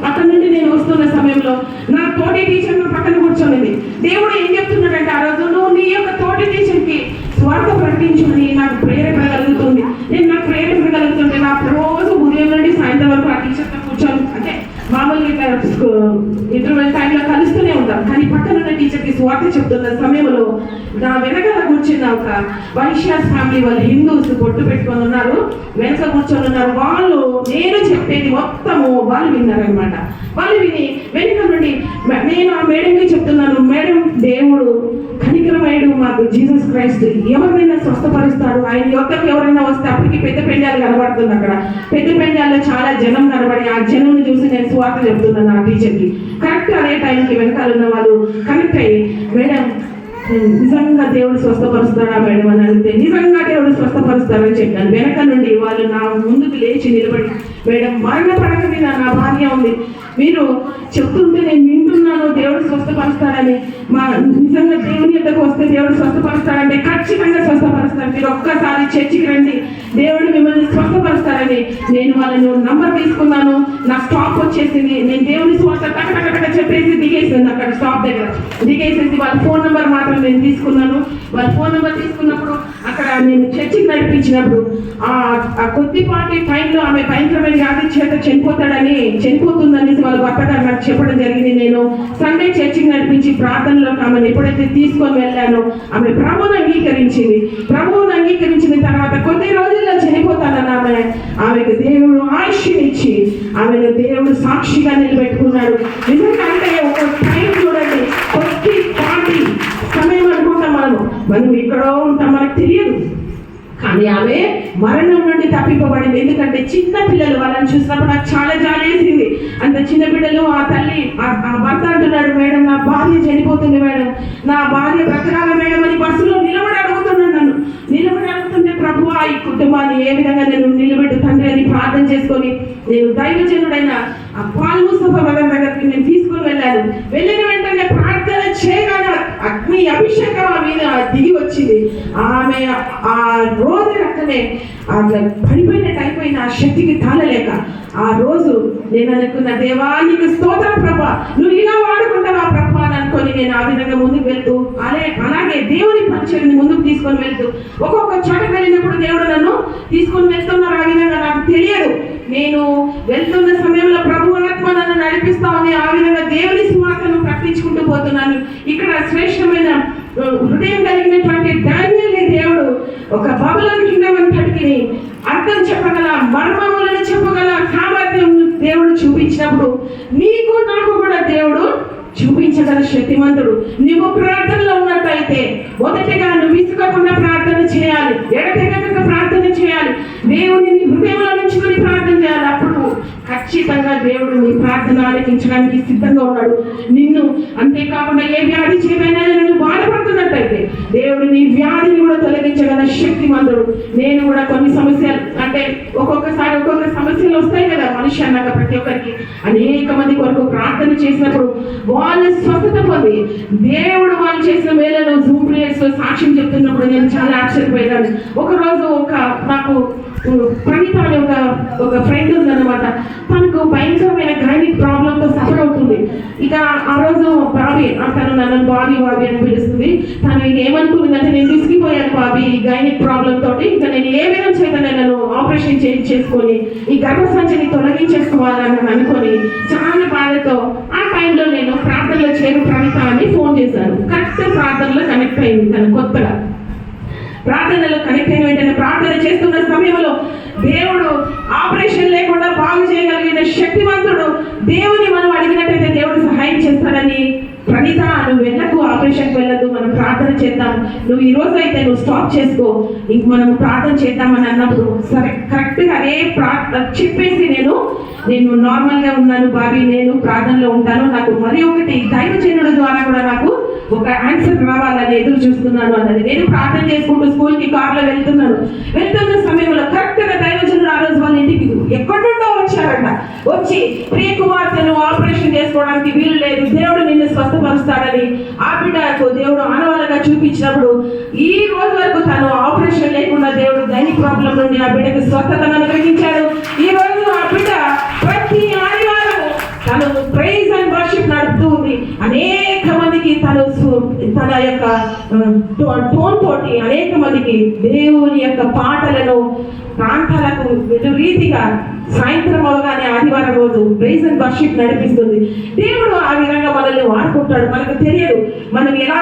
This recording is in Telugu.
అక్కడ నుండి నేను వస్తున్న సమయంలో నా తోటి టీచర్ నా పక్కన కూర్చొనింది. దేవుడు ఏం చెప్తున్నాడంటే, ఆ రోజు నువ్వు నీ యొక్క తోటి టీచర్కి స్వార్థ ప్రకటించమని నాకు ప్రేరేపణ కలుగుతుంది. నేను నాకు ప్రేరేపణ కలుగుతుంటే నాకు రోజు ఉదయం నుండి సాయంత్రం వరకు ఆ టీచర్తో కూర్చొని, అంటే మామూలుగా ఇంటర్వెల్ టైంలో కలుస్తూనే ఉంటాం, కానీ పక్కన ఉన్న టీచర్కి స్వార్థ చెప్తున్న సమయంలో నా వెనకాల కూర్చున్న ఒక వైశ్యాస్ ఫ్యామిలీ వాళ్ళు హిందూస్ బొట్టు పెట్టుకొని ఉన్నారు, వెనక కూర్చొని ఉన్నారు. వాళ్ళు నేను చెప్పేది మొత్తము వాళ్ళు విన్నారనమాట. వాళ్ళు విని వెనుక నుండి నేను ఆ మేడంకి చెప్తున్నాను, మేడం దేవుడు కనికరమయుడు, మాకు జీసస్ క్రైస్ట్ ఎవరినైనా స్వస్థపరుస్తాడు, ఆయన యొక్కకి ఎవరైనా వస్తే అప్పటికి పెద్ద పెండాలు కనబడుతుంది. అక్కడ పెద్ద పెండాల్లో చాలా జనం కనబడి ఆ జనం చూసి నేను స్వార్థ చెప్తున్నాను ఆ టీచర్కి. కరెక్ట్ అదే టైంకి వెనకాల ఉన్న వాళ్ళు కనెక్ట్ అయ్యి, మేడం నిజంగా దేవుడు స్వస్థపరుస్తాడా మేడం అని అడిగితే, నిజంగా దేవుడు స్వస్థపరుస్తాడని చెప్పాను. వెనక నుండి వాళ్ళు నా ముందుకు లేచి నిలబడి, మేడం మరణ పడక మీద నా భార్య ఉంది, మీరు చెప్తుంటే నేను వింటున్నాను దేవుడు స్వస్థపరుస్తాడని, మా నిజంగా దేవుని యొద్దకు వస్తే దేవుడు స్వస్థపరుస్తాడంటే ఖచ్చితంగా స్వస్థపరుస్తాడు, మీరు ఒక్కసారి చర్చికి రండి, దేవుడు మిమ్మల్ని స్వస్థపరుస్తాడని నేను వాళ్ళను నంబర్ తీసుకున్నాను. నా స్టాప్ వచ్చేసింది, నేను దేవుని స్వార్థ టక చెప్పేసి దిగేసింది. అక్కడ స్టాప్ దగ్గర దిగేసేసి వాళ్ళ ఫోన్ నెంబర్ మాత్రం నేను తీసుకున్నాను. వాళ్ళ ఫోన్ నెంబర్ తీసుకున్నప్పుడు అక్కడ నేను చర్చికి నడిపించినప్పుడు ఆ కొద్దిపాటి టైంలో ఆమె భయంకరమైన వ్యాధి చేత చనిపోతుందని వాళ్ళ భర్త గారు నాకు చెప్పడం జరిగింది. నేను సండే చర్చికి నడిపించి ప్రార్థనలోకి ఆమెను ఎప్పుడైతే తీసుకొని వెళ్ళానో ఆమె ప్రభువును అంగీకరించింది. ప్రభువును అంగీకరించిన తర్వాత కొద్ది రోజుల్లో చనిపోతానన్న ఆమెకు దేవుడు ఆయుష్నిచ్చి ఆమెను దేవుడు సాక్షిగా నిలబెట్టుకున్నాడు. నిజంగా అంటే ఒక టైం చూడండి, కొద్దిపాటి సమయం అనుకుంటాం మనం ఎక్కడో ఉంటాం, మనకు తెలియదు, కానీ ఆమె మరణం నుండి తప్పింపబడింది. ఎందుకంటే చిన్న పిల్లలు వాళ్ళని చూసినప్పుడు నాకు చాలా జాలేసింది. అంత చిన్న బిడ్డలు, ఆ తల్లి ఆ భర్త అంటున్నాడు, మేడం నా భార్య చనిపోతుంది మేడం, నా భార్య బ్రతకాల మేడం అని బస్సులో నిలబడి అడుగుతున్నాడు. నన్ను నిలబడి అడుగుతుంటే, ప్రభువా ఈ కుటుంబాన్ని ఏ విధంగా నేను నిలబెట్టు తండ్రి అని ప్రార్థన చేసుకొని నేను దైవజనుడైన ఆ పాల్ ముస్తఫా మదర్ దగ్గరికి నేను తీసుకొని వెళ్ళాను. వెళ్ళిన వెంటనే ప్రార్థన చేయగానే అగ్ని అభిషేకం ఆ మీద దిగి వచ్చింది. ఆమె ఆ రోజు అక్కడే పడిపోయినట్టు అయిపోయిన ఆ శక్తికి తాళలేక ఆ రోజు నేను అనుకున్న, దేవా నీకు స్తోత్రం ప్రభా, నువ్వు ఇలా వాడుకుంటావా ప్రభా అని అనుకొని నేను ఆ విధంగా ముందుకు వెళ్తూ అలాగే దేవుని పరిచయాన్ని ముందుకు తీసుకొని వెళ్తూ ఒక్కొక్క చోట వెళ్ళినప్పుడు దేవుడు నన్ను తీసుకొని వెళ్తున్నారు. ఆ విధంగా నాకు తెలియదు, నేను వెళ్తున్న సమయంలో ప్రభు ఆత్మ నన్ను నడిపిస్తామని ఆ విధంగా దేవుని సువార్తను ప్రకటించుకుంటూ పోతున్నాను. ఇక్కడ శ్రేష్టమైన హృదయం కలిగినటువంటి డానియేలుని దేవుడు ఒక బబులోను కింగ్డమ్ అంతటికి అర్థం చెప్పగల, మర్మములను చెప్పగల సామర్థ్యం దేవుడు చూపించినప్పుడు నీకు నాకు కూడా దేవుడు చూపించగల శక్తిమంతుడు. నువ్వు ప్రార్థనలో ఉన్నట్టయితే మొదటిగా నువ్వు విసుకకుండా ప్రార్థన చేయాలి, ఎడతెగక ప్రార్థన చేయాలి, దేవుని హృదయంలో నుంచి ప్రార్థన చేయాలి. అప్పుడు ఖచ్చితంగా దేవుడు నీ ప్రార్థన ఆలకించడానికి సిద్ధంగా ఉన్నాడు. నిన్ను అంతేకాకుండా ఏ వ్యాధి చేయమైనా నువ్వు బాధపడుతున్నట్టయితే దేవుడు నీ వ్యాధిని కూడా తొలగించగల శక్తిమంతుడు. నేను కూడా కొన్ని సమస్యలు, అంటే ఒక్కొక్కసారి ఒక్కొక్క సమస్యలు వస్తాయి కదా మనిషి అన్నాక, ప్రతి ఒక్కరికి అనేక మంది కొరకు ప్రార్థన చేసినప్పుడు వాళ్ళు స్వస్థత పొంది దేవుడు వాళ్ళు చేసిన వేళలో జూమ్ ప్రేయర్స్ లో సాక్ష్యం చెప్తున్నప్పుడు నేను చాలా ఆశ్చర్యపోయాను. ఒకరోజు నాకు ప్రణీత అనే ఒక ఫ్రెండ్ ఉందన్నమాట. తనకు భయంకరమైన గైనిక్ ప్రాబ్లంతో సఫర్ అవుతుంది. ఇక ఆ రోజు బాబీ, తను నన్ను బాబీ అని పిలుస్తుంది. తను ఏమనుకుంటుందంటే, నేను విసిగిపోయాను బాబీ ఈ గైనిక్ ప్రాబ్లం తోటి, ఇంకా నేను ఏ విధంగా చేత నేను ఆపరేషన్ చేసుకొని ఈ గర్భసంచిని తొలగించేసుకోవాలని అనుకొని చాలా బాధతో ఆ టైంలో నేను ప్రార్థనలో చేరు ప్రణీత అని ఫోన్ చేశాను. కరెక్ట్ ప్రార్థనలో కనెక్ట్ అయింది. తను కొత్తగా ప్రార్థనలో కనెక్ట్ అయిన వెంటనే ప్రార్థన చేస్తున్న సమయంలో దేవుడు ఆపరేషన్ లేకుండా బాగు చేయగలిగిన శక్తివంతుడు. దేవుని మనం అడిగినట్టయితే దేవుడు సహాయం చేస్తాడని, ప్రణీత నువ్వు వెళ్ళకు, ఆపరేషన్కి వెళ్ళదు, మనం ప్రార్థన చేద్దాం, నువ్వు ఈ రోజు అయితే నువ్వు స్టాప్ చేసుకో, ఇంక మనం ప్రార్థన చేద్దామని అన్నప్పుడు సరే కరెక్ట్గా అదే చెప్పేసి నేను నార్మల్గా ఉన్నాను బాబీ, నేను ప్రార్థనలో ఉంటాను, నాకు మరి ఒకటి దైవజనుడు ద్వారా కూడా నాకు ఒక ఆన్సర్ రావాలని ఎదురు చూస్తున్నాను అన్నది. నేను ప్రార్థన చేసుకుంటూ స్కూల్కి కార్లో వెళ్తున్న సమయంలో కరెక్ట్గా దైవజనుడు ఆ రోజు వాళ్ళ ఇంటికి ఎక్కడి నుండో వచ్చారంట. వచ్చి ప్రియ కుమార్తెను ఆపరేషన్ చేసుకోవడానికి వీలు లేదు, దేవుడు నిన్ను స్వస్థపరుస్తాడని ఆ బిడ్డకు దేవుడు ఆనవాళ్ళగా చూపించినప్పుడు ఈ రోజు వరకు తను ఆపరేషన్ లేకుండా దేవుడు గైనిక్ ప్రాబ్లం నుండి ఆ బిడ్డకు స్వస్థతను అనుగ్రహించాడు. ఈ రోజు ఆ బిడ్డ ప్రతి ఆదివారం తన తన యొక్క టోన్ తోటి అనేక మందికి దేవుని యొక్క పాటలను ప్రాంతాలకు రీతిగా సాయంత్రం అవగానే ఆదివారం రోజు ప్రైజ్ అండ్ వర్షిప్ నడిపిస్తుంది. దేవుడు ఆ విధంగా మనల్ని వాడుకుంటాడు. మనకు తెలియదు మనం ఎలా